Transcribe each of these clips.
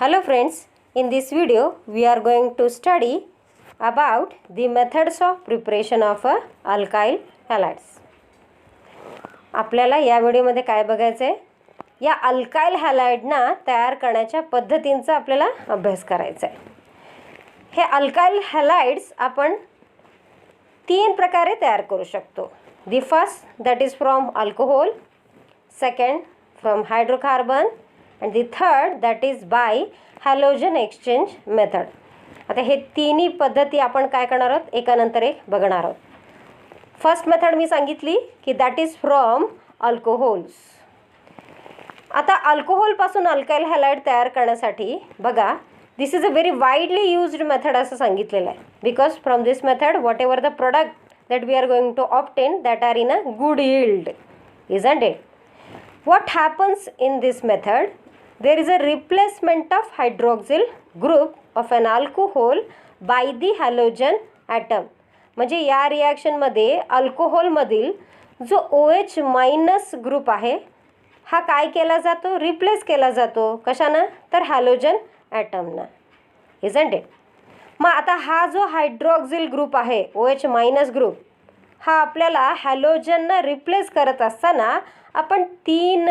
Hello friends, in this video we are going to study about the methods of preparation of alkyl halides. आपल्याला या व्हिडिओमध्ये काय बघायचं आहे? या अल्काइल हॅलाइडना तयार करण्याच्या पद्धतींचा आपल्याला अभ्यास करायचा आहे. हे अल्काइल हॅलाइड्स आपण तीन प्रकारे तयार करू शकतो. The first that is from alcohol, second from hydrocarbon and the third that is by halogen exchange method. आता हे तिन्ही पद्धती आपण काय करणार आहोत एकानंतर एक बघणार आहोत. फर्स्ट मेथड मी सांगितली की दॅट इज फ्रॉम अल्कोहोल्स. आता अल्कोहोलपासून अल्काइल हॅलाइड तयार करण्यासाठी बघा this is a very widely used method असं सांगितलेलं आहे. Because from this method whatever the product that we are going to obtain that are in a good yield, isn't it? What happens in this method? There is a replacement of hydroxyl group of an alcohol by the halogen atom. म्हणजे या रिॲक्शनमध्ये अल्कोहोलमधील जो OH minus group आहे हा काय केला जातो, replace केला जातो कशानं, तर हॅलोजन ॲटमनं, isn't it? मग आता हा जो हायड्रॉक्सिल ग्रुप आहे OH मायनस ग्रुप हा आपल्याला हॅलोजननं रिप्लेस करत असताना आपण तीन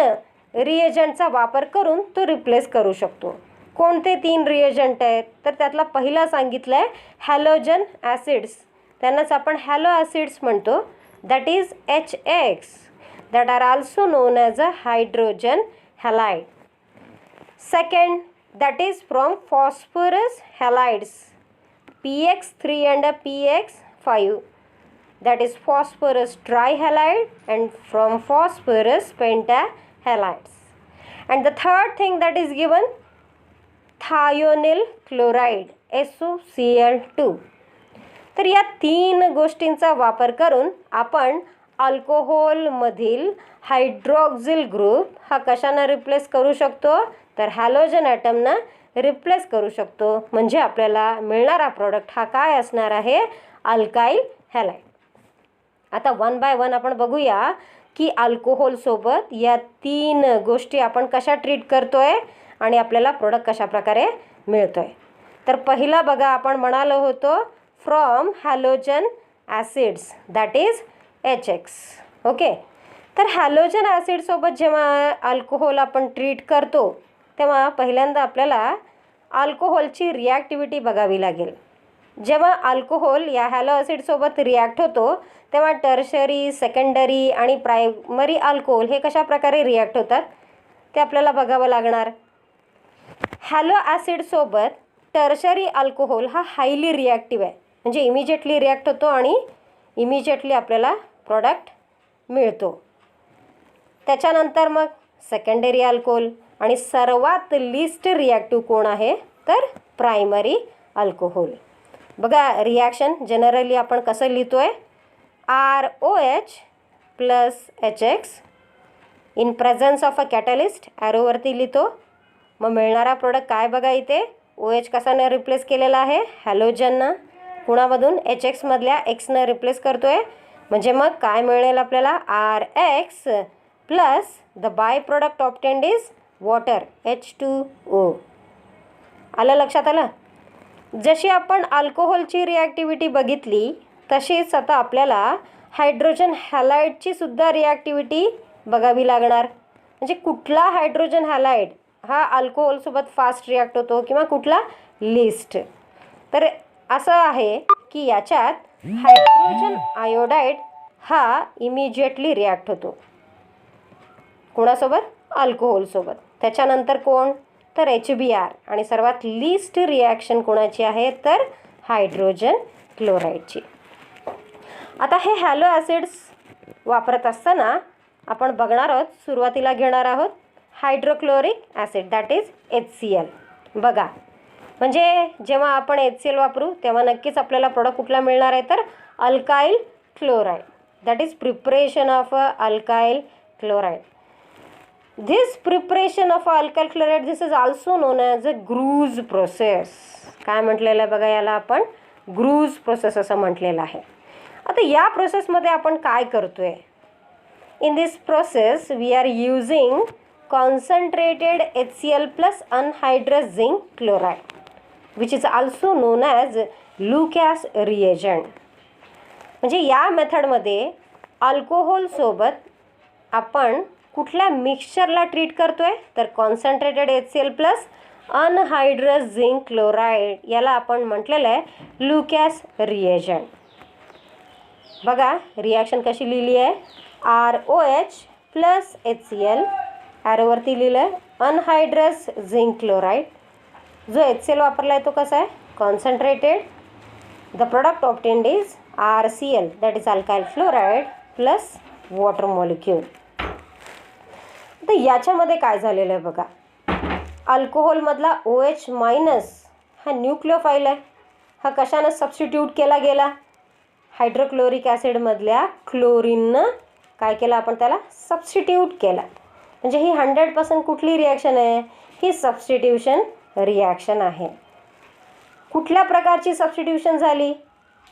रिएजंटचा वापर करून तो रिप्लेस करू शकतो. कोणते तीन रिएजंट आहेत तर त्यातला पहिला सांगितलं आहे हॅलोजन ॲसिड्स, त्यांनाच आपण हॅलो ॲसिड्स म्हणतो. That is HX that are also known as a hydrogen halide. Second that is from phosphorus halides PX3 and PX5, that is phosphorus trihalide and from phosphorus pentahalides. And the third thing that is given thionyl chloride SOCl2. तर या तीन गोष्टींचा वापर करून आपण अल्कोहोलमधील hydroxyl group हा कशानं replace करू शकतो तर हॅलोजन ॲटमनं रिप्लेस करू शकतो. म्हणजे आपल्याला मिळणारा प्रोडक्ट हा काय असणार आहे, अल्काइल हॅलाइड. आता वन बाय वन आपण बघूया की अल्कोहोलसोबत या तीन गोष्टी आपण कशा ट्रीट करतोय आणि आपल्याला प्रोडक्ट कशा प्रकारे मिळतोय. तर पहिला बघा आपण म्हणालो होतो from halogen acids that is HX. Okay, तर हॅलोजन ॲसिडसोबत जेव्हा अल्कोहोल आपण ट्रीट करतो तेव्हा पहिल्यांदा आपल्याला अल्कोहोलची रिॲक्टिव्हिटी बघावी लागेल. जेव्हा अल्कोहोल या हॅलो ॲसिडसोबत रिॲक्ट होतो तेव्हा टर्शरी, सेकंडरी आणि प्रायमरी अल्कोहोल हे कशा प्रकारे रिॲक्ट होतात ते आपल्याला बघावं लागणार. हॅलो ॲसिडसोबत टर्शरी अल्कोहोल हा हायली रिॲक्टिव्ह आहे, म्हणजे इमिजिएटली रिॲक्ट होतो आणि इमिजिएटली आपल्याला प्रॉडक्ट मिळतो. त्याच्यानंतर मग सेकंडरी अल्कोहोल आणि सर्वात लिस्ट रिॲक्टिव्ह कोण आहे तर प्रायमरी अल्कोहोल. बघा रिॲक्शन जनरली आपण कसं लिहितोय ROH plus HX in presence of a catalyst ॲरोवरती लिहितो. मग मिळणारा प्रोडक्ट काय बघा इथे OH कसानं रिप्लेस केलेला आहे हॅलोजननं, कुणामधून HX मधल्या Xनं रिप्लेस करतोय. म्हणजे मग काय मिळेल आपल्याला RX plus the by product obtained is water H2O. आलं लक्षात आलं. जशी आपण अल्कोहोलची रिॲक्टिव्हिटी बघितली तशीच आता आपल्याला हायड्रोजन हॅलाइडची सुद्धा रिॲक्टिव्हिटी बघावी लागणार. म्हणजे कुठला हायड्रोजन हॅलाइड हा अल्कोहोलसोबत फास्ट रिॲक्ट होतो किंवा कुठला लिस्ट. तर असं आहे की याच्यात हायड्रोजन आयोडाईड हा इमिजिएटली रिॲक्ट होतो कोणासोबत अल्कोहोलसोबत. त्याच्यानंतर कोण तर HBr आणि सर्वात लिस्ट रिॲक्शन कोणाची आहे तर हायड्रोजन क्लोराईडची. आता हे हॅलो ॲसिड्स वापरत असताना आपण बघणार आहोत, सुरुवातीला घेणार आहोत hydrochloric acid that is HCl. बघा म्हणजे जेव्हा आपण HCl वापरू तेव्हा नक्कीच आपल्याला प्रोडक्ट कुठला मिळणार आहे तर alkyl chloride that is preparation of alkyl chloride. This preparation of alkyl chloride this is also known as a Gruze process. काय म्हटलेलं आहे बघा याला आपण ग्रूज प्रोसेस असं म्हटलेलं आहे. आता या प्रोसेसमध्ये आपण काय करतोय, in this process we are using concentrated HCl plus anhydrous zinc chloride, which is also known as Lucas reagent. म्हणजे या मेथडमध्ये अल्कोहोलसोबत आपण कुठल्या मिक्सचरला ट्रीट करतोय तर concentrated HCl plus anhydrous zinc chloride, याला आपण म्हटलेलं आहे लुकॅस रिएजंट. बघा रिॲक्शन कशी लिहिली आहे. ROH प्लस HCl, ॲरोवरती लिहिलं आहे अनहायड्रस झिंक क्लोराईड. जो HCl वापरला आहे तो कसा आहे concentrated. The product obtained is RCl, that is alkyl fluoride plus water molecule. तर याच्यामध्ये काय झालेलं आहे बघा. अल्कोहोलमधला OH मायनस हा न्यूक्लिओफाईल आहे. हा कशानं सबस्टिट्यूट केला गेला. हायड्रोक्लोरिक ॲसिडमधल्या क्लोरीननं काय केलं आपण त्याला सबस्टिट्यूट केला. म्हणजे ही 100% कुठली रिॲक्शन आहे. ही सबस्टिट्यूशन रिॲक्शन आहे. कुठल्या प्रकारची सबस्टिट्यूशन झाली.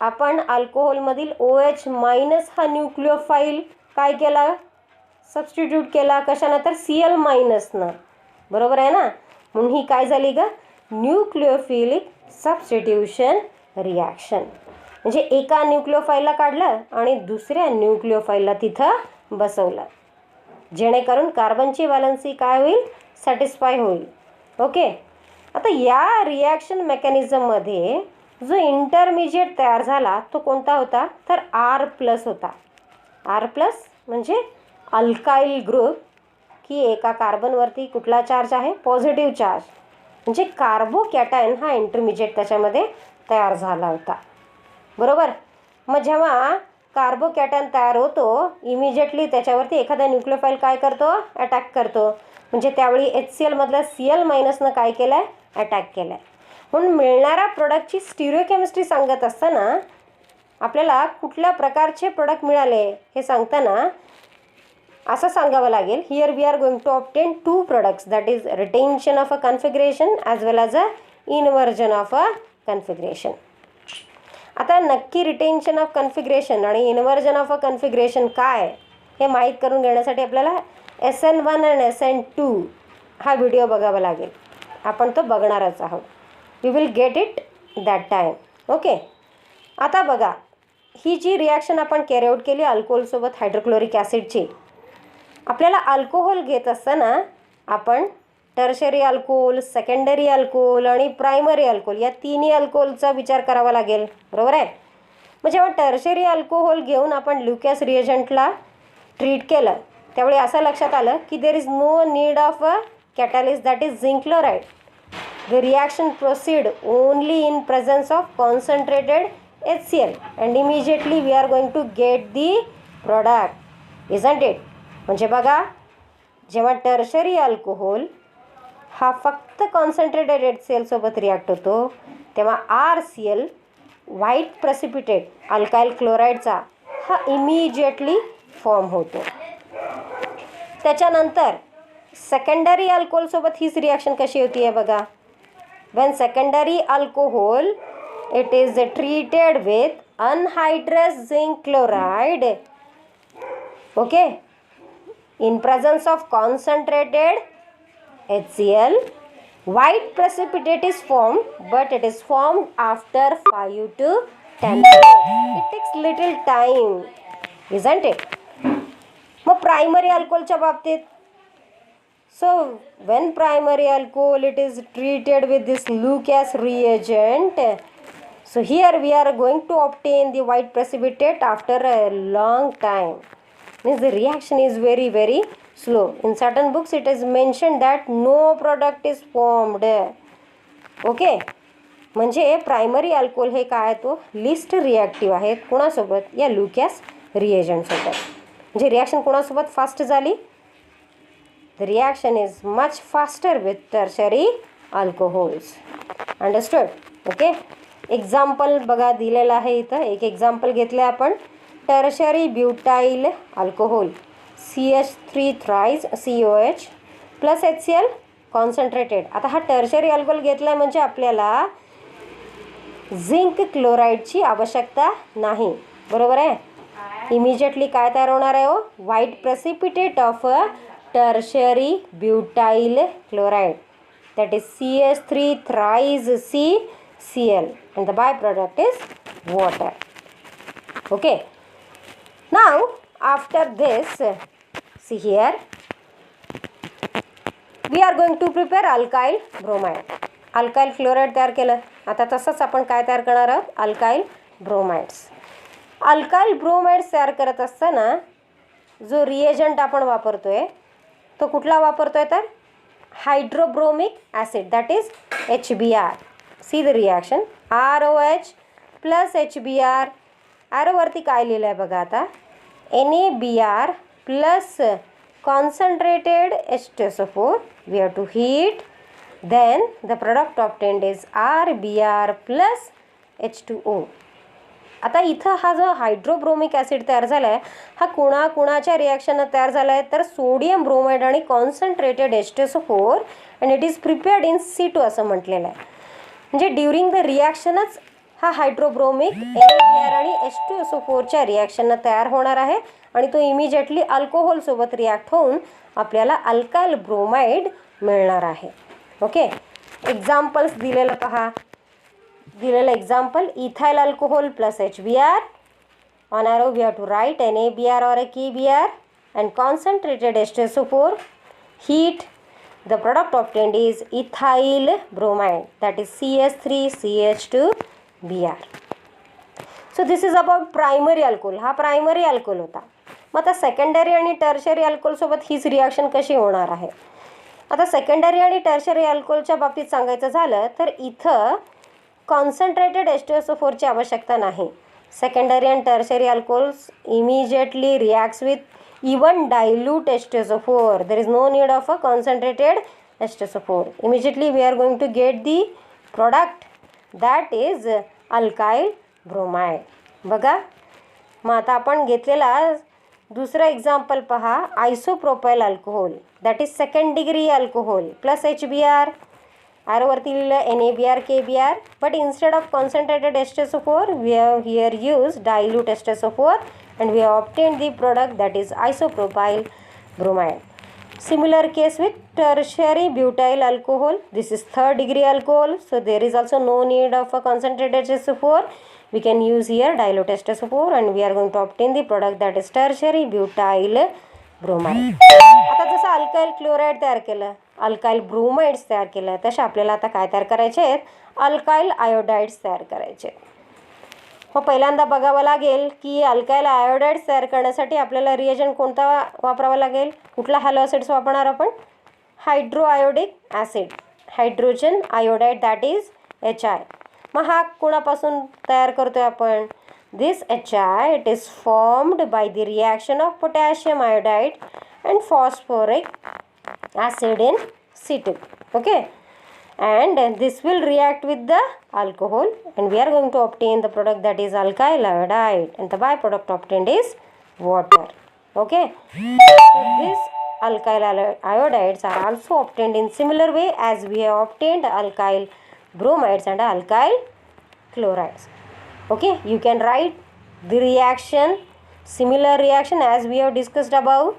आपण अल्कोहोलमधील OH मायनस हा न्यूक्लिओफाईल काय केला सबस्टिट्यूट केला कशानं तर Cl मायनसनं. बरोबर आहे ना. म्हणून ही काय झाली ग न्यूक्लिओफिलिक सबस्टिट्यूशन रिॲक्शन. म्हणजे एका न्यूक्लिओफाईलला काढलं आणि दुसऱ्या न्यूक्लिओफाईलला तिथं बसवलं, जेणेकरून कार्बनची व्हॅलन्सी काय होईल सॅटिस्फाय होईल. ओके. आता या रिॲक्शन मेकॅनिझममध्ये जो इंटरमिजिएट तयार झाला तो कोणता होता तर R+ होता. R+ म्हणजे अल्काइल ग्रुप, की एका कार्बनवरती कुठला चार्ज आहे पॉझिटिव्ह चार्ज. म्हणजे कार्बोकॅटायन हा इंटरमिजिएट त्याच्यामध्ये तयार झाला होता. बरोबर. मग जेव्हा कार्बोकॅटायन तयार होतो इमिजिएटली त्याच्यावरती एखादा न्यूक्लिओफाईल काय करतो अटॅक करतो. म्हणजे त्यावेळी HCl मधल्या Cl मायनसनं काय केलं आहे अटॅक केलं आहे. म्हणून मिळणाऱ्या प्रोडक्टची स्टिरिओकेमिस्ट्री सांगत असताना आपल्याला कुठल्या प्रकारचे प्रोडक्ट मिळाले हे सांगताना असं सांगावं लागेल. Here we are going to obtain 2 products, that is retention of a configuration as well as a inversion of a configuration. आता नक्की रिटेन्शन ऑफ कन्फिगरेशन आणि इन्व्हर्जन ऑफ अ कन्फिगरेशन काय हे माहीत करून घेण्यासाठी आपल्याला SN1 आणि SN2 हा व्हिडिओ बघावा लागेल. आपण तो बघणारच आहोत. We will get it that time. Okay. आता बघा ही जी रिॲक्शन आपण कॅरी आऊट केली अल्कोहोलसोबत हायड्रोक्लोरिक ॲसिडची. आपल्याला अल्कोहोल घेत असताना आपण टर्शरी अल्कोहोल, सेकंडरी अल्कोहोल आणि प्रायमरी अल्कोहोल या तिन्ही अल्कोहोलचा विचार करावा लागेल. बरोबर आहे. मग जेव्हा टर्शरी अल्कोहोल घेऊन आपण लुकॅस रिएजंटला ट्रीट केलं त्यावेळी असं लक्षात आलं की there is no need of a catalyst that is zinc chloride. The reaction proceed only in presence of concentrated HCl and immediately we are going to get the product. Isn't it. म्हणजे बघा जेव्हा tertiary alcohol हा फक्त concentrated HCl सोबत react होतो तेव्हा RCl white precipitate alkyl क्लोराईडचा हा immediately form होतो. त्याच्यानंतर सेकंडरी अल्कोहोलसोबत हीच रिॲक्शन कशी होती आहे बघा. when secondary alcohol it is treated with anhydrous zinc chloride, okay, in presence of concentrated HCl, white precipitate is formed, but it is formed after 5 to 10 minutes. It takes little time, isn't it? मग primary अल्कोहोलच्या बाबतीत, so when primary alcohol it is treated with this Lucas reagent, so here we are going to obtain the white precipitate after a long time. Means the reaction is very very slow. In certain books it is mentioned that no product is formed. Okay. म्हणजे primary alcohol हे काय तो list reactive आहेत कोणासोबत या लुकॅस रिएजंटसोबत. म्हणजे reaction कोणासोबत fast झाली. The reaction is much faster with tertiary alcohols. Understood? Okay. Example बघा दिलेलं आहे इथं. एक एक्झाम्पल घेतलं आहे आपण. Tertiary butyl alcohol CH3 thrice COH plus HCl concentrated. आता हा टर्शरी अल्कोहोल घेतला आहे म्हणजे आपल्याला झिंक क्लोराईडची आवश्यकता नाही. बरोबर आहे. इमिजिएटली काय तयार होणार आहे हो white precipitate of tertiary butyl chloride, that is CH3 thrice CCl, and the byproduct is water. Okay, now after this, see here, we are going to prepare alkyl bromide. Alkyl chloride तयार केलं. आता तसंच आपण काय तयार करणार आहोत, alkyl bromides. Alkyl bromides तयार करत असताना जो रिएजंट आपण वापरतोय तो कुठला वापरतोय, तर hydrobromic acid, that is HBr. See the reaction, ROH plus HBr. ॲरोवरती काय लिहिलं आहे बघा आता, NaBr plus concentrated H2SO4. we have to heat, then the product obtained is RBr plus H2O. आता इथं हा जो हायड्रोब्रोमिक ॲसिड तयार झाला आहे हा कुणाच्या रिॲक्शननं तयार झाला आहे, तर सोडियम ब्रोमाइड आणि concentrated H2SO4 and it is prepared in C2 असं म्हटलेलं आहे. म्हणजे ड्युरिंग द रिॲक्शनच हा हायड्रोब्रोमिक NaBr आणि H2SO4च्या रिॲक्शननं तयार होणार आहे आणि तो इमिजिएटली अल्कोहोलसोबत रिॲक्ट होऊन आपल्याला अल्काइल ब्रोमाइड मिळणार आहे. ओके, एक्झाम्पल्स दिलेलं पहा. दिलेलं example, ethyl alcohol plus HBr. On arrow we have to write NaBr or KBr and concentrated H2SO4. Heat, the product obtained is ethyl bromide, that is CH3CH2Br. So this is about primary alcohol. हा primary alcohol होता. मग आता secondary आणि tertiary अल्कोहोलसोबत हीच reaction कशी होणार आहे. आता सेकंडरी आणि टर्शरी अल्कोहोलच्या बाबतीत सांगायचं झालं तर इथं कॉन्सन्ट्रेटेड H2SO4ची आवश्यकता नाही. Secondary and tertiary alcohols immediately reacts with even dilute H2SO4. There is no need of a concentrated H2SO4. Immediately we are going to get the product that is alkyl bromide. बघा, मग आता आपण घेतलेला दुसरं example पहा, isopropyl alcohol, that is second degree alcohol plus HBr. ॲरोवरती लिहिलं NaBr KBr, but instead of concentrated H2SO4 we have here use dilute H2SO4 and we have obtained the product that is isopropyl bromide. Similar case with tertiary butyl alcohol. This is third degree alcohol, so there is also no need of a concentrated H2SO4. We can use here dilute H2SO4 and we are going to obtain the product that is tertiary butyl bromide. आता जसं alkyl chloride तयार केलं, alkyl bromides तयार केलं, तसे आपल्याला आता काय तयार करायचे आहेत, अल्काइल आयोडाइड्स तयार करायचे. मग पहिल्यांदा बघावं लागेल की अल्काइल आयोडाइड्स तयार करण्यासाठी आपल्याला रिएजंट कोणता वापरावा लागेल, कुठला हॅलो ॲसिड्स वापरणार आपण, hydroiodic acid, hydrogen iodide, that is HI. मग हा कोणापासून तयार करतोय आपण, this HI it is formed by the reaction of potassium iodide and phosphoric acid in C2. Okay, and this will react with the alcohol and we are going to obtain the product that is alkyl iodide and the byproduct obtained is water. Okay, so these alkyl iodides are also obtained in similar way as we have obtained alkyl bromides and alkyl chlorides. Okay, you can write the reaction, similar reaction as we have discussed above.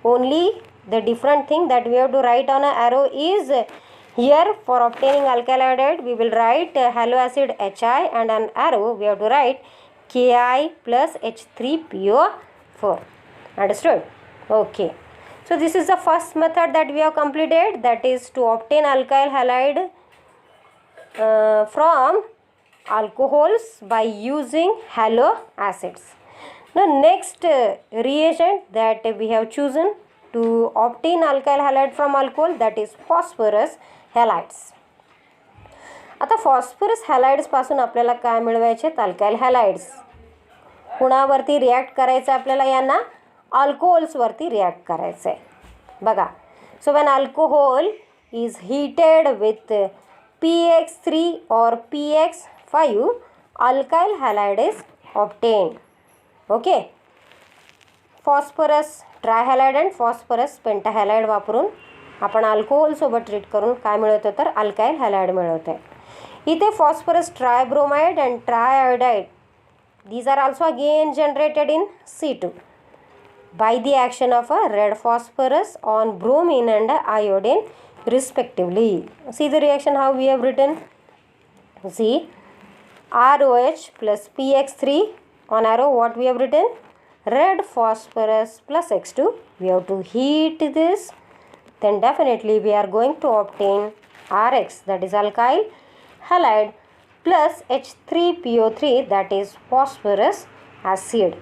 Only the different thing that we have to write on an arrow is here for obtaining alkyl iodide we will write halo acid HI and an arrow we have to write Ki plus H3PO4. Understood? Okay. So this is the first method that we have completed, that is to obtain alkyl halide from alcohols by using halo acids. Now next reagent that we have chosen to obtain alkyl halide from alcohol, that is phosphorus हॅलाइड्स. आता phosphorus हॅलाइड्सपासून आपल्याला काय मिळवायचे, alkyl हॅलाइड्स. कुणावरती react करायचं आपल्याला, यांना अल्कोहोल्सवरती react करायचं आहे. बघा, so when alcohol is heated with PX3 or PX5 alkyl halide is obtained. Okay, phosphorus trihalide and phosphorus pentahalide वापरून आपण अल्कोहोलसोबत ट्रीट करून काय मिळवतो, तर अल्काइल हॅलाइड मिळवतो आहे. इथे phosphorus tribromide and triiodide, these are also again generated in C2. by the action of a red phosphorus on bromine and iodine respectively. See the reaction how we have written. See, ROH plus PX3 on arrow, what we have written? Red phosphorus plus X2. We have to heat this. Then definitely we are going to obtain RX, that is alkyl halide, plus H3PO3, that is phosphorus acid.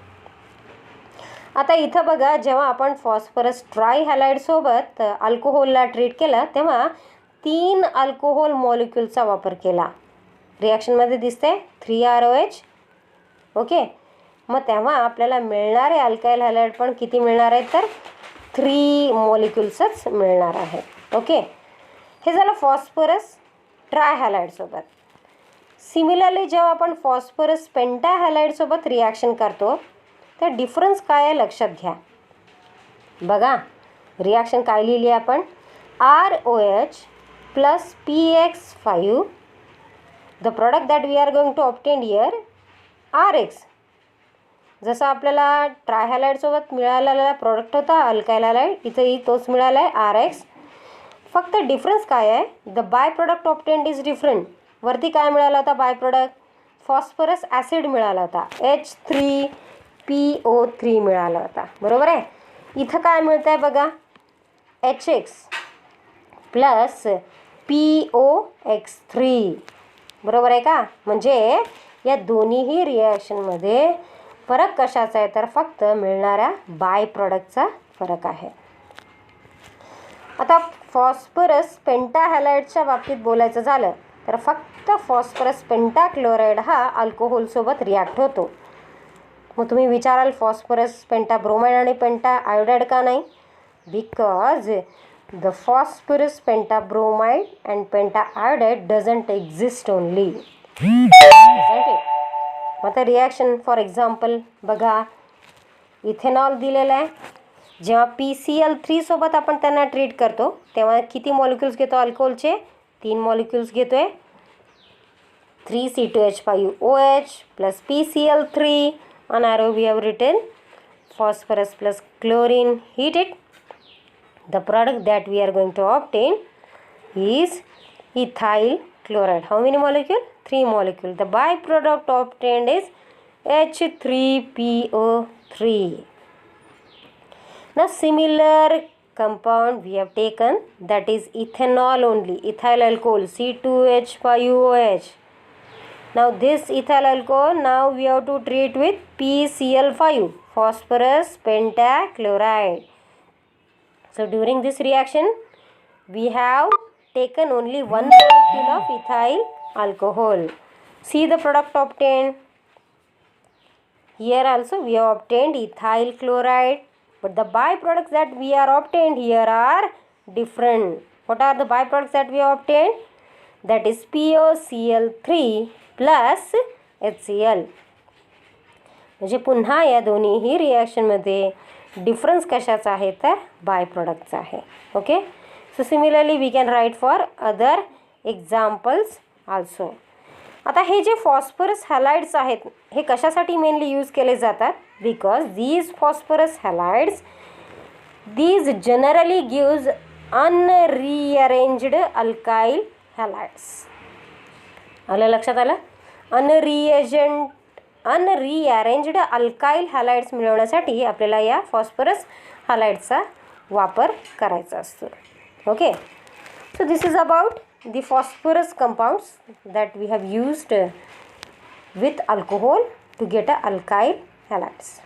आता इथं बघा, जेव्हा आपण phosphorus ट्रायहॅलाइड सोबत अल्कोहोलला treat केलं तेव्हा 3 alcohol मॉलिक्यूलचा वापर केला. रिॲक्शनमध्ये दिसते 3ROH. ओके, मग तेव्हा आपल्याला मिळणारे अल्काइल हॅलाइड पण किती मिळणार आहेत तर 3 मॉलिक्यूल्सच मिळणार आहेत. ओके, हे झालं फॉस्फरस ट्रायहॅलाइड सोबत. सिमिलरली जेव्हा आपण फॉस्फरस पेंटाहॅलाइड सोबत रिॲक्शन करतो तर डिफरन्स काय आहे लक्षात घ्या. बघा रिॲक्शन काय लिहिली आपण, ROH plus PX5. The product that we are going to obtain here RX. जसं आपल्याला ट्रायहॅलाइडसोबत मिळालेला प्रॉडक्ट होता अल्काइल हॅलाइड, इथंही तोच मिळाला आहे RX. फक्त डिफरन्स काय आहे, the by product obtained is different. वरती काय मिळाला होता बाय प्रोडक्ट, फॉस्फरस ॲसिड मिळाला होता, H3PO3 मिळाला होता, बरोबर आहे. इथं काय मिळतं आहे बघा, HX प्लस POX3, बरोबर आहे का. म्हणजे या दोन्हीही रिॲक्शनमध्ये फरक कशाचा आहे तर फक्त मिळणाऱ्या बाय प्रॉडक्टचा फरक आहे. आता फॉस्फरस पेंटाहॅलाइडच्या बाबतीत बोलायचं झालं तर फक्त फॉस्फरस पेंटाक्लोराइड हा अल्कोहोलसोबत रिॲक्ट होतो. मग तुम्ही विचाराल फॉस्फरस पेंटाब्रोमाइड आणि पेंटा आयोडाइड का नाही, बिकॉज द फॉस्फरस पेंटाब्रोमाइड अँड पेंटा आयोडाइड डझंट एक्झिस्ट ओनली. आता रिॲक्शन फॉर एक्झाम्पल बघा, इथेनॉल दिलेलं आहे. जेव्हा PCl3 सोबत आपण त्यांना ट्रीट करतो तेव्हा किती मॉलिक्युल्स घेतो अल्कोहोलचे, 3 मॉलिक्युल्स घेतो आहे. 3C2H5OH plus PCl3 on arrow we have written phosphorus plus chlorine heated. The product that we are going to obtain is ethyl chloride. How many molecule? 3 molecule. The byproduct obtained is H3PO3. Now similar compound we have taken, that is ethanol only, ethyl alcohol C2H5OH. Now this ethyl alcohol now we have to treat with PCl5, phosphorus pentachloride. So during this reaction we have taken only 1 molecule of ethyl alcohol. See the product obtained. Here also we have obtained ethyl chloride, but the byproducts that we are obtained here are different. What are the byproducts that we have obtained? That is POCl3 plus HCl. म्हणजे पुन्हा या दोन्हीही रिॲक्शनमध्ये difference कशाचा आहे तर बाय प्रॉडक्टचा आहे. Okay, so similarly we can write for other examples also. आता हे जे फॉस्फरस हॅलाइड्स आहेत हे कशासाठी मेनली यूज केले जातात, because these phosphorus halides these generally gives unrearranged alkyl halides. आलं लक्षात आलं, अनरिअरेंज्ड अल्काइल हॅलाइड्स मिळवण्यासाठी आपल्याला या फॉस्फरस हॅलाइड्सचा वापर करायचा असतो. Okay, so this is about the phosphorus compounds that we have used with alcohol to get a alkyl halides.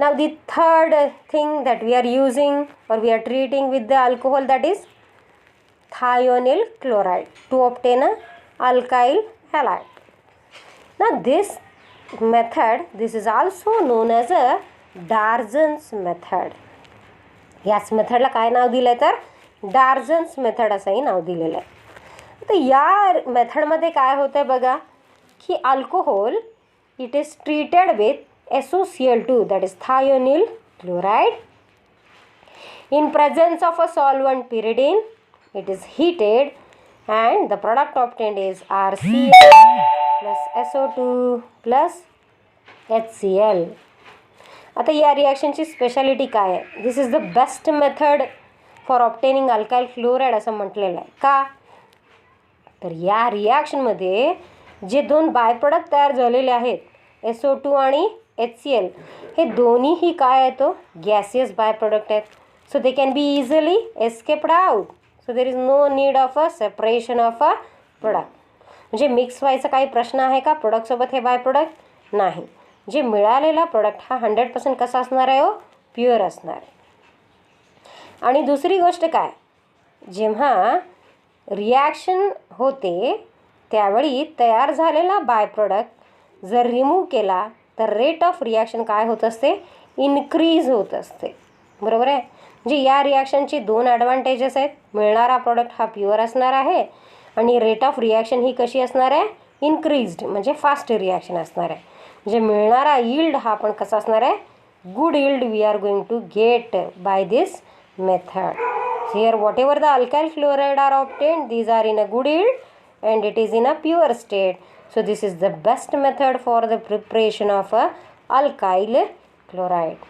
Now the third thing that we are using or we are treating with the alcohol, that is thionyl chloride to obtain a alkyl halide. Now this method, this is also known as a Darjan's method. याच मेथडला काय नाव दिलं आहे तर डार्जन्स method असंही नाव दिलेलं आहे. तर या मेथडमध्ये काय होतं आहे बघा की alcohol it is treated with SOCl2, that is thionyl chloride. In presence of a solvent pyridine, it is heated and the product obtained is RCl plus SO2 plus HCl. आता या रिॲक्शनची स्पेशालिटी काय आहे? This is the best method for obtaining alkyl chloride असं म्हटलेलं आहे. का? तर या रिॲक्शनमध्ये जे दोन बाय प्रोडक्ट तयार झालेले आहेत, SO2 आणि HCl, हे दोन्हीही काय आहे तो गॅसियस बाय प्रोडक्ट आहेत. So they can be easily escaped out. So there is no need of a separation of a product. म्हणजे मिक्स व्हायचा काही प्रश्न आहे का प्रोडक्टसोबत हे बाय प्रोडक्ट? नाही. जे मिळालेला प्रोडक्ट हा 100% कसा असणार आहे? प्युअर असणार आहे. आणि दुसरी गोष्ट काय, जेव्हा रिॲक्शन होते त्यावेळी तयार झालेला बाय प्रोडक्ट जर रिमूव्ह केला तर रेट ऑफ रिॲक्शन काय होत असते? इन्क्रीज होत असते. बरोबर आहे. म्हणजे या रिॲक्शनची दोन ॲडव्हान्टेजेस आहेत. मिळणारा प्रोडक्ट हा प्युअर असणार आहे आणि रेट ऑफ रिॲक्शन ही कशी असणार आहे? इन्क्रीज्ड, म्हणजे फास्ट रिॲक्शन असणार आहे. म्हणजे मिळणारा यील्ड हा पण कसा असणार आहे? Good yield we are going to get by this method. Here whatever the alkyl chloride are obtained, these are in a good yield and it is in a pure state. So this is the best method for the preparation of a alkyl chloride,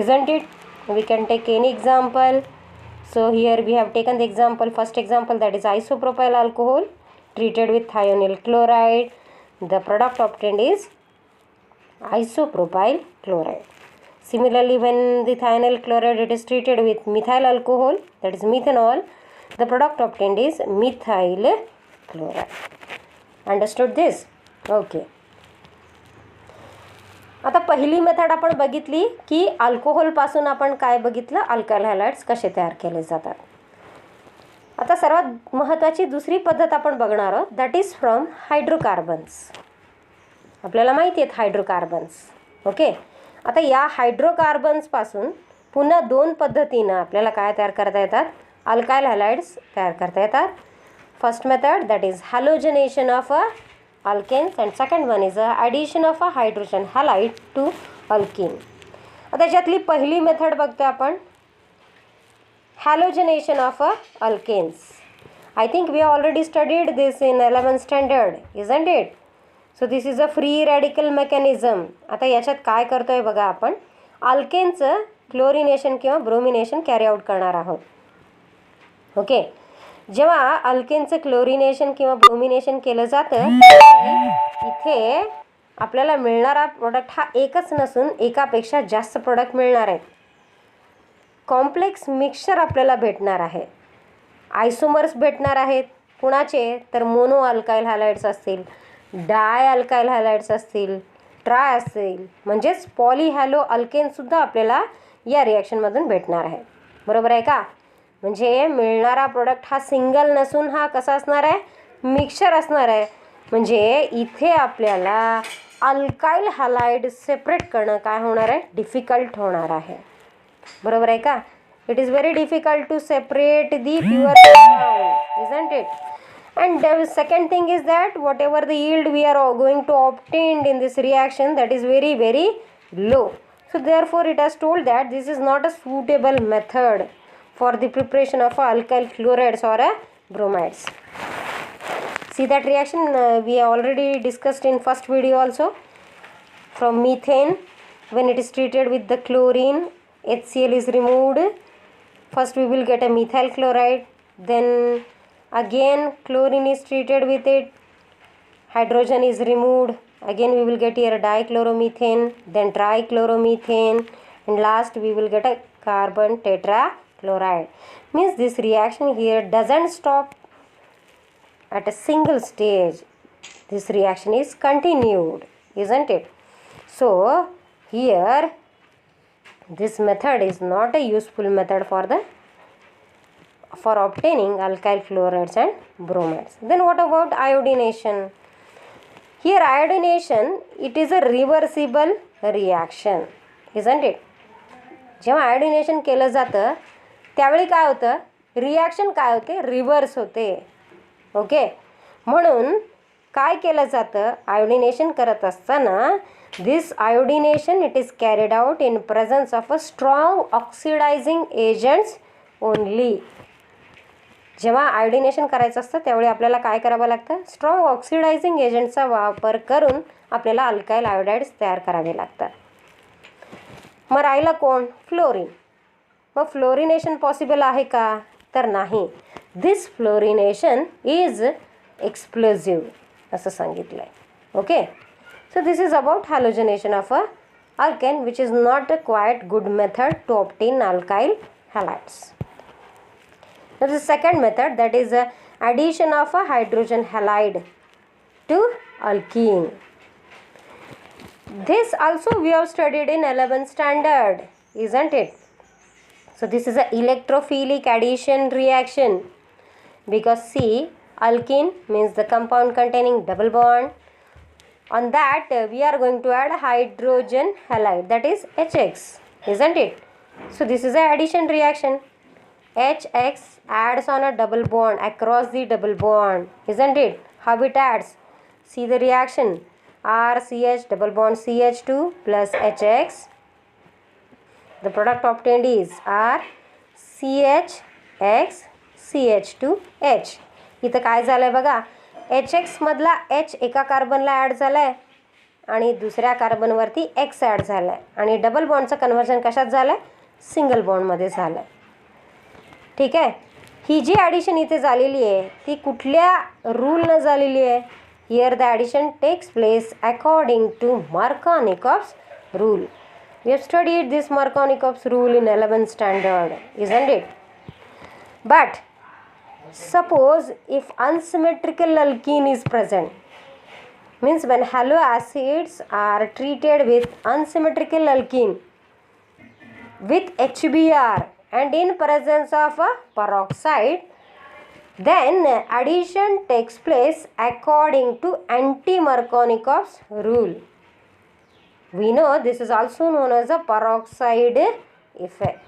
isn't it? We can take any example. So here we have taken the example, first example, that is isopropyl alcohol treated with thionyl chloride. The product obtained is isopropyl chloride. Similarly, when the thionyl chloride it is treated with methyl alcohol, that is methanol, the product obtained is methyl chloride. Understood this? Okay. आता पहिली method आपण बघितली की अल्कोहोलपासून आपण काय बघितलं? Alkyl हॅलाइड्स कसे तयार केले जातात. आता सर्वात महत्त्वाची दुसरी पद्धत आपण बघणार आहोत, दॅट इज फ्रॉम हायड्रोकार्बन्स. आपल्याला माहिती आहेत हायड्रोकार्बन्स. ओके. आता या हायड्रोकार्बन्सपासून पुन्हा दोन पद्धतीनं आपल्याला काय तयार करता येतात? अल्काइल हॅलाइड्स तयार करता येतात. First method that is halogenation of a alkanes and second one is a addition of a hydrogen halide to alkene. आता त्याच्यातली पहिली मेथड बघतो आपण, halogenation of a alkanes. I think we already studied this in 11th standard, isn't it? So this is a free radical mechanism. आता याच्यात काय करतो आहे बघा, आपण अल्केनचं क्लोरिनेशन किंवा ब्रोमिनेशन कॅरी आउट करणार आहोत. ओके. जेव्हा अल्केनचं क्लोरिनेशन किंवा ब्रोमिनेशन केलं जातं इथे आपल्याला मिळणारा प्रोडक्ट हा एकच नसून एकापेक्षा जास्त प्रोडक्ट मिळणार आहेत. कॉम्प्लेक्स मिक्सचर आपल्याला भेटणार आहे. आयसोमर्स भेटणार आहेत. कुणाचे? तर मोनो अल्काइल हॅलाइड्स असतील, डाय अल्काइल हॅलाइड्स असतील, ट्राय असेल, म्हणजेच पॉलीहॅलो अल्केनसुद्धा आपल्याला या रिॲक्शनमधून भेटणार आहे. बरोबर आहे का? म्हणजे मिळणारा प्रोडक्ट हा सिंगल नसून हा कसा असणार आहे? मिक्सचर असणार आहे. म्हणजे इथे आपल्याला अल्काइल हॅलाइड सेपरेट करणं काय होणार आहे? डिफिकल्ट होणार आहे. बरोबर आहे का? It is very difficult to separate the pure compound, isn't it? And the second thing is that whatever the yield we are going to obtain in this reaction, that is very very low. So therefore it has told that this is not a suitable method for the preparation of alkyl chlorides or bromides. See that reaction we already discussed in first video also. From methane, when it is treated with the chlorine, HCl is removed. First we will get a methyl chloride, then again chlorine is treated with it, hydrogen is removed, again we will get here dichloromethane, then trichloromethane, and last we will get a carbon tetrachloride. Means this reaction here doesn't stop at a single stage. This reaction is continued, isn't it? So here this method is not a useful method for obtaining alkyl chlorides and bromides. Then what about iodination? Here iodination, it is a reversible reaction, isn't it? जेव्हा iodination केलं जातं त्यावेळी काय होतं? Reaction काय होते? Reverse होते. Okay. म्हणून काय केलं जातं? आयोडिनेशन करत असताना this iodination it is carried out in presence of a strong oxidizing agents only. जेव्हा आयोडिनेशन करायचं असतं त्यावेळी आपल्याला काय करावं लागतं? स्ट्रॉंग ऑक्सिडायझिंग एजंटचा वापर करून आपल्याला अल्काइल आयोडाइड्स तयार करावे लागतात. मग राहिलं कोण? फ्लोरीन. मग फ्लोरिनेशन पॉसिबल आहे का? तर नाही. दिस फ्लोरिनेशन इज एक्सप्लोजिव्ह असं सांगितलं आहे. Okay, so this is about halogenation of a alkane, which is not a quite good method to obtain alkyl halides. Now the second method, that is addition of a hydrogen halide to alkene. This also we have studied in 11th standard, isn't it? So this is a electrophilic addition reaction, because see, alkene means the compound containing double bond. On that we are going to add hydrogen halide, that is HX, isn't it? So this is a addition reaction. HX adds on a double bond across the double bond, isn't it? How it adds? See the reaction. RCH double bond CH2 plus HX. The product obtained is RCHX CH2H. इथं काय झालंय बघा, HX मधला H एका कार्बनला add झाला आहे आणि दुसऱ्या कार्बनवरती X ॲड झाला आहे, आणि डबल बॉन्डचं कन्व्हर्जन कशात झालं आहे? सिंगल बॉन्डमध्ये झालं आहे. ठीक आहे. ही जी ॲडिशन इथे झालेली आहे ती कुठल्या रूलनं झालेली आहे? Here the addition takes place according to Markovnikov's rule. We have studied this Markovnikov's rule in 11th standard, isn't it? But suppose if unsymmetrical alkene is present, means when halo acids are treated with unsymmetrical alkene with HBr and in presence of a peroxide, then addition takes place according to anti-Markovnikov's rule. We know this is also known as a peroxide effect,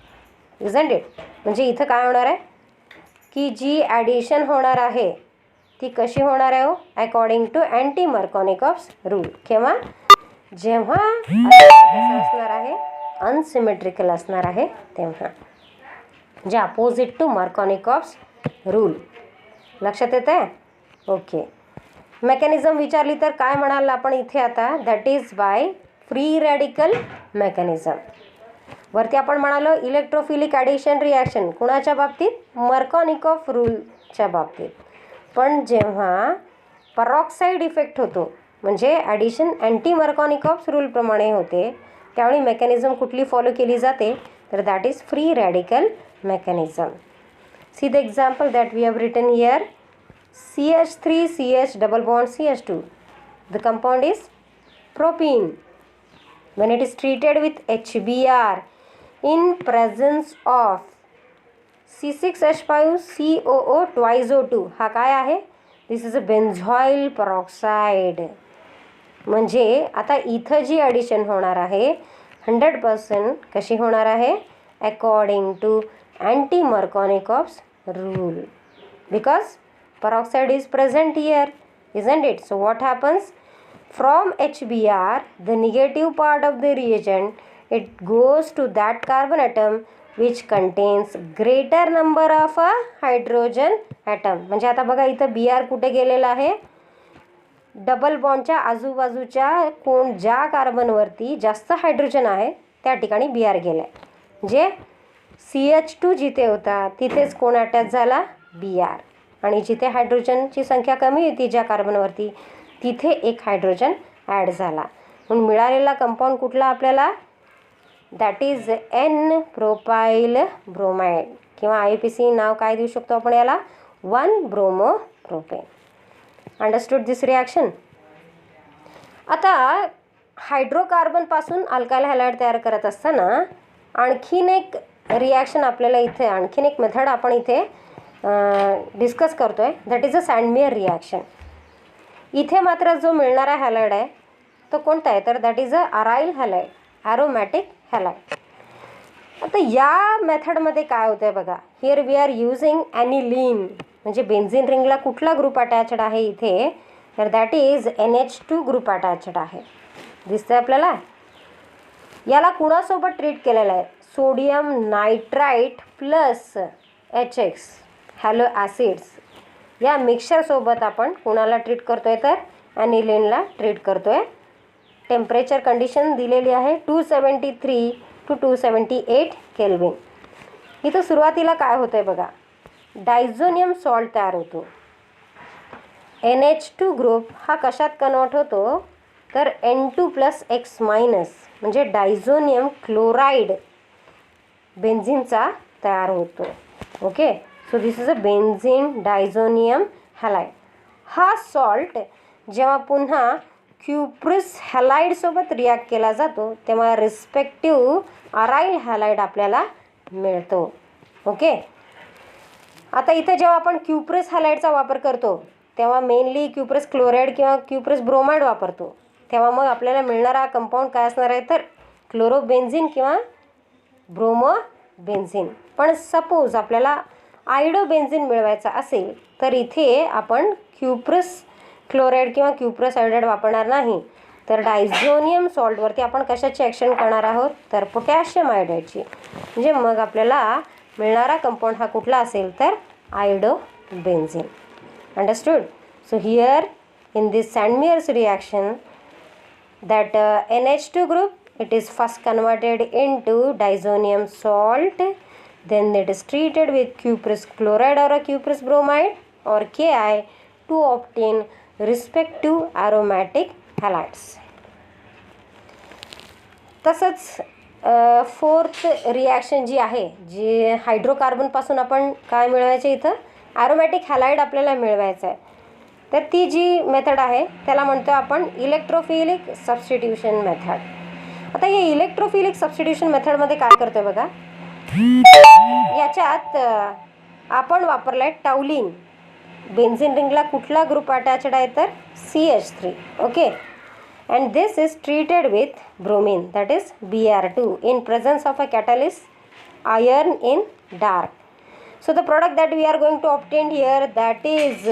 isn't it? म्हणजे इथं काय होणार आहे की जी addition होणार आहे ती कशी होणार आहे? According to anti Markovnikov's rule. केव्हा? जेव्हा कसं असणार आहे? अनसिमेट्रिकल असणार आहे तेव्हा, जे अपोजिट टू मार्कोनिकॉफ्स रूल. लक्षात येत आहे? ओके. मेकॅनिझम विचारली तर काय म्हणाल आपण इथे आता? That is by free radical mechanism. वरती आपण म्हणालो इलेक्ट्रोफिलिक ॲडिशन रिॲक्शन कुणाच्या बाबतीत? मार्कोनिकॉफ रूलच्या बाबतीत. पण जेव्हा परॉक्साईड इफेक्ट होतो म्हणजे ॲडिशन अँटी मार्कोनिकॉफ्स रूलप्रमाणे होते, त्यावेळी मेकॅनिझम कुठली फॉलो केली जाते? तर that is free radical mechanism. See the example that we have written here. CH3 CH double bond CH2. The compound is propene. When it is treated with HBr in presence of C6H5COO twice O2, हा काय आहे? This is a benzoyl peroxide. म्हणजे आता इथं जी addition होणार आहे 100% कशी होणार आहे? According to anti Markovnikov's rule, because peroxide is present here, isn't it? So what happens? From HBr, the negative part of the reagent, it goes to that carbon atom which contains greater number of a hydrogen atom. म्हणजे आता बघा इथं Br कुठे गेलेला आहे? Double बॉन्डच्या आजूबाजूच्या ज्या कार्बनवरती जास्त हायड्रोजन आहे त्या ठिकाणी Br गेला आहे. जे CH2 जिथे होता तिथेच कोण अटॅच झाला? Br. आणि जिथे हायड्रोजनची संख्या कमी होती ज्या कार्बनवरती तिथे एक हायड्रोजन ॲड झाला. म्हणून मिळालेला कंपाऊंड कुठला आपल्याला? That is N propyl bromide, किंवा IUPAC नाव काय देऊ शकतो आपण याला? 1 ब्रोमोप्रोपेन. अंडरस्टूड दिस रिॲक्शन? आता हायड्रोकार्बनपासून अल्काइल हॅलाइड तयार करत असताना आणखीन एक रिॲक्शन आपल्याला इथे, आणखीन एक मेथड आपण इथे डिस्कस करतो आहे. That is a सँडमेअर reaction. इथे मात्र जो मिळणारा हॅलाइड आहे तो कोणता आहे? तर that is a aryl halide, aromatic halide. आता या मेथडमध्ये काय होतं आहे बघा. हिअर वी आर युझिंग ॲनिलीन, म्हणजे बेन्झिन रिंगला कुठला ग्रुप अटॅचड आहे इथे? तर that is NH2 group attached आहे. दिसतंय आपल्याला? याला कुणासोबत ट्रीट केलेलं आहे? Sodium nitrite plus HX hello acids या मिक्सचरसोबत आपण कुणाला ट्रीट करतो आहे? तर ॲनिलीनला ट्रीट करतो आहे. टेम्परेचर कंडिशन दिलेली आहे 273 टू 278 केल्विन. इथं सुरुवातीला काय होतं आहे बघा, डायझोनियम सॉल्ट तयार होतो. NH2 ग्रुप हा कशात कन्वर्ट होतो, तर N2+X- म्हणजे डायझोनियम क्लोराईड बेन्झिनचा तयार होतो. Okay, so this is a benzene diazonium halide. हा सॉल्ट जेव्हा पुन्हा क्युप्रिस हॅलाइडसोबत रिॲक्ट केला जातो तेव्हा रिस्पेक्टिव्ह अराइल हॅलाइड आपल्याला मिळतो. ओके, आता इथे जेव्हा आपण क्युप्रिस हॅलाइडचा वापर करतो तेव्हा मेनली क्युप्रिस क्लोराईड किंवा क्युप्रिस ब्रोमाइड वापरतो. तेव्हा मग आपल्याला मिळणारा कंपाऊंड काय असणार आहे, तर क्लोरोबेन्झिन किंवा ब्रोमोबेन्झिन. पण सपोज आपल्याला आयोडोबेन्झिन मिळवायचा असेल तर इथे आपण क्युप्रिस क्लोराईड किंवा क्युप्रिस आयोडाईड वापरणार नाही, तर डायझोनियम सॉल्टवरती आपण कशाची ॲक्शन करणार आहोत, तर पोटॅशियम आयोडाईडची. म्हणजे मग आपल्याला मिळणारा कंपाऊंड हा कुठला असेल, तर iodobenzene. Understood. So here in this Sandmeyer's reaction that NH2 group, it is first converted into diazonium salt, then it is treated with cuprous chloride or a cuprous bromide or Ki to obtain respective aromatic halides. तसंच fourth reaction जी आहे, जी हायड्रोकार्बनपासून आपण काय मिळवायचे, इथं aromatic halide आपल्याला मिळवायचं आहे. तर ती जी मेथड आहे त्याला म्हणतो आपण इलेक्ट्रोफिलिक सबस्टिट्यूशन मेथड. आता या इलेक्ट्रोफिलिक सबस्टिट्यूशन मेथडमध्ये काय करतो बघा, याच्यात आपण वापरला आहे टाउलिन. बेन्झिन रिंगला कुठला ग्रुप अटॅच्ड आहे, तर CH3. Okay, and this is treated with bromine, that is Br2 in presence of a catalyst iron in dark. So the product that we are going to obtain here, that is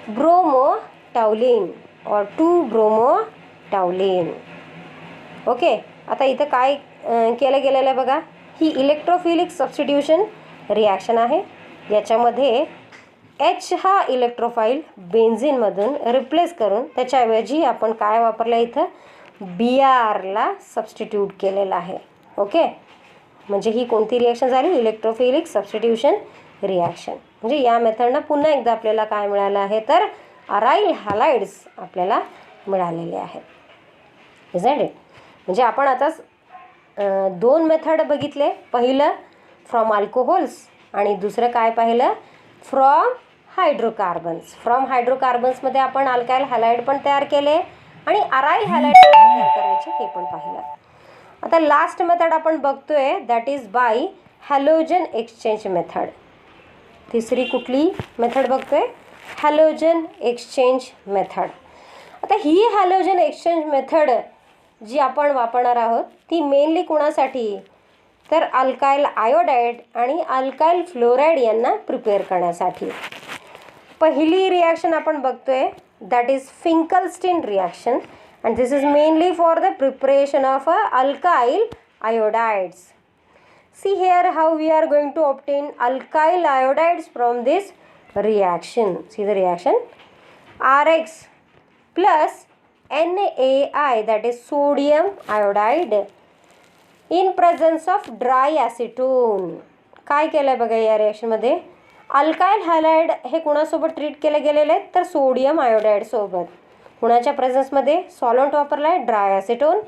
bromotoluene और 2-ब्रोमोटाउलिन. Okay, आता इथं काय केलं गेलेलं आहे बघा, ही electrophilic substitution reaction आहे. याच्यामध्ये H हा इलेक्ट्रोफाईल बेन्झिनमधून रिप्लेस करून त्याच्याऐवजी आपण काय वापरलं, इथं Br सबस्टिट्यूट केलेलं आहे. ओके, म्हणजे ही कोणती रिॲक्शन झाली, इलेक्ट्रोफिलिक सबस्टिट्यूशन रिॲक्शन. म्हणजे या मेथडनं पुन्हा एकदा आपल्याला काय मिळालं आहे, तर अराइल हॅलाइड्स आपल्याला मिळालेले आहेत. Isn't it. म्हणजे आपण आता 2 मेथड बघितले, पहिलं फ्रॉम अल्कोहोल्स आणि दुसरं काय पाहिलं, फ्रॉम हायड्रोकार्बन्स. फ्रॉम हायड्रोकार्बन्समध्ये आपण अल्काइल हॅलाइड पण तयार केले आणि अराइल हॅलाइड तयार करायचे हे पण पाहिलं. आता लास्ट मेथड आपण बघतोय, that is by halogen exchange method. तिसरी कुठली मेथड बघतोय, हॅलोजन एक्सचेंज मेथड. आता ही हॅलोजन एक्सचेंज मेथड जी आपण वापरणार आहोत ती मेनली कुणासाठी, तर अल्काइल आयोडाईड आणि अल्काइल फ्लोराईड यांना प्रिपेअर करण्यासाठी. पहिली रिॲक्शन आपण बघतोय, that is Finkelstein reaction, and this is mainly for the preparation of alkyl iodides. See here how we are going to obtain alkyl iodides from this reaction. See the reaction, RX plus NaI, that is sodium iodide, in presence of dry acetone. काय केलं आहे बघा या रिॲक्शनमध्ये, alkyl halide हे कुणासोबत treat केले गेलेले आहेत, तर सोडियम आयोडाईड सोबत. कुणाच्या प्रेझन्समध्ये सॉल्वंट वापरला आहे, ड्राय ॲसिटोन.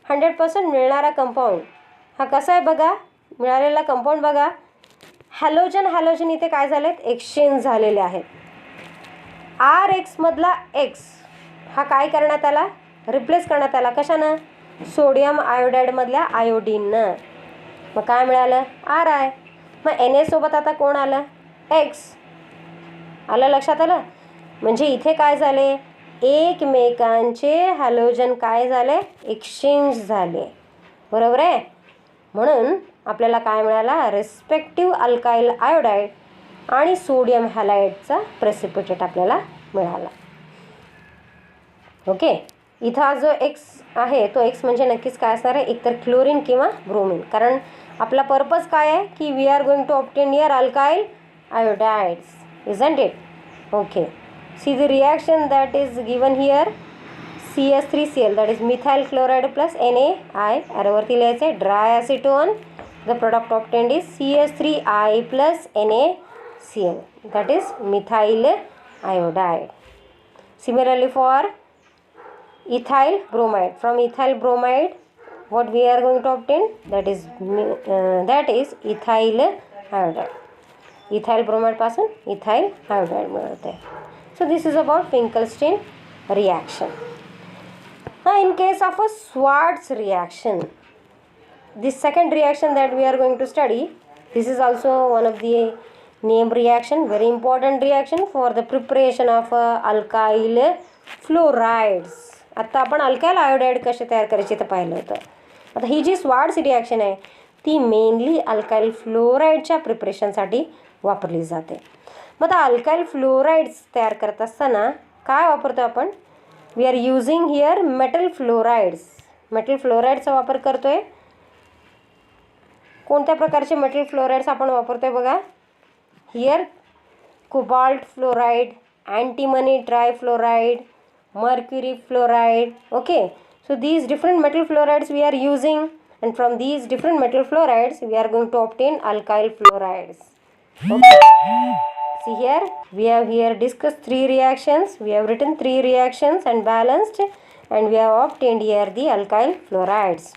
100% मिळणारा कंपाऊंड हा कसा आहे बघा, मिळालेला कंपाऊंड बघा, हॅलोजन हॅलोजन इथे काय झालेत, एक्सचेंज झालेले आहेत. RX मधला X हा काय करण्यात आला, रिप्लेस करण्यात आला, कशानं, सोडियम आयोडाईडमधल्या आयोडीननं. मग काय मिळालं, RI. मग Na सोबत आता कोण आलं, X आलं, लक्षात आलं. म्हणजे इथे काय झाले, एकमेकांचे हॅलोजन काय झाले, एक्सचेंज झाले, बरोबर आहे. म्हणून आपल्याला काय मिळाला, रिस्पेक्टिव्ह अल्काइल आयोडाईड आणि सोडियम हॅलाइडचा प्रेसिपिटेट आपल्याला मिळाला. ओके, इथं हा जो X आहे तो X म्हणजे नक्कीच काय असणार आहे, एकतर क्लोरीन किंवा ब्रोमीन. कारण आपला पर्पज काय आहे की we are going to obtain here alkyl iodides, isn't it. Okay, see the reaction that is given here, CH3Cl, that is methyl chloride plus NaI. arrowवरती लिहायचं आहे. Dry acetone, the product obtained is CH3I plus NaCl, that is methyl iodide. Similarly for ethyl bromide, from ethyl bromide what we are going to obtain, that is ethyl iodide. ethyl bromide पासून ethyl iodide मिळते. So this is about Finkelstein reaction. Now in case of a Schwartz reaction, this second reaction that we are going to study, this is also one of the name reaction, very important reaction for the preparation of alkyl fluorides. आता आपण alkyl iodide कसे तयार करायचे ते पाहिलं होतं. आता ही जी Swarts reaction आहे ती मेनली अल्काइल फ्लोराईडच्या प्रिपरेशनसाठी वापरली जाते. मग आता अल्काइल फ्लोराईड्स तयार करत असताना काय वापरतो आपण? We are using here metal fluorides. Metal फ्लोराईडचा वापर करतो आहे. कोणत्या प्रकारचे मेटल फ्लोराईड्स आपण वापरतो आहे बघा. Here cobalt fluoride, antimony trifluoride, mercury fluoride. Okay, so these different metal fluorides we are using, and from these different metal fluorides we are going to obtain alkyl fluorides. Okay, see here we have here discussed 3 reactions. We have written 3 reactions and balanced, and we have obtained here the alkyl fluorides.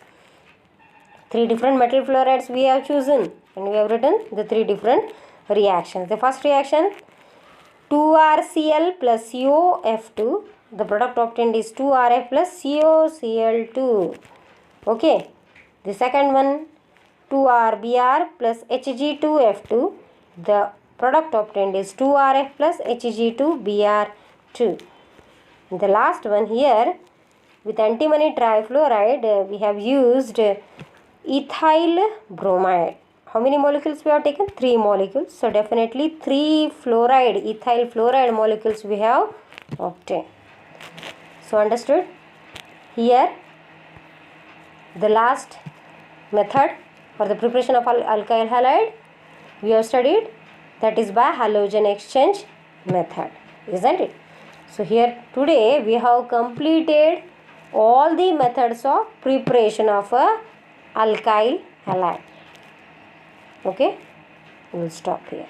3 different metal fluorides we have chosen, and we have written the 3 different reactions. The first reaction, 2RCl plus COF2. The product obtained is 2RF plus COCl2. Okay. The second one, 2RBr plus Hg2F2. The product obtained is 2RF plus Hg2Br2. The last one here, with antimony trifluoride, we have used ethyl bromide. How many molecules we have taken? 3 molecules. So definitely 3 fluoride, ethyl fluoride molecules we have obtained. So understood? Here the last method for the preparation of alkyl halide we have studied, that is by halogen exchange method, isn't it? So here today we have completed all the methods of preparation of a alkyl halide. Okay, we will stop here.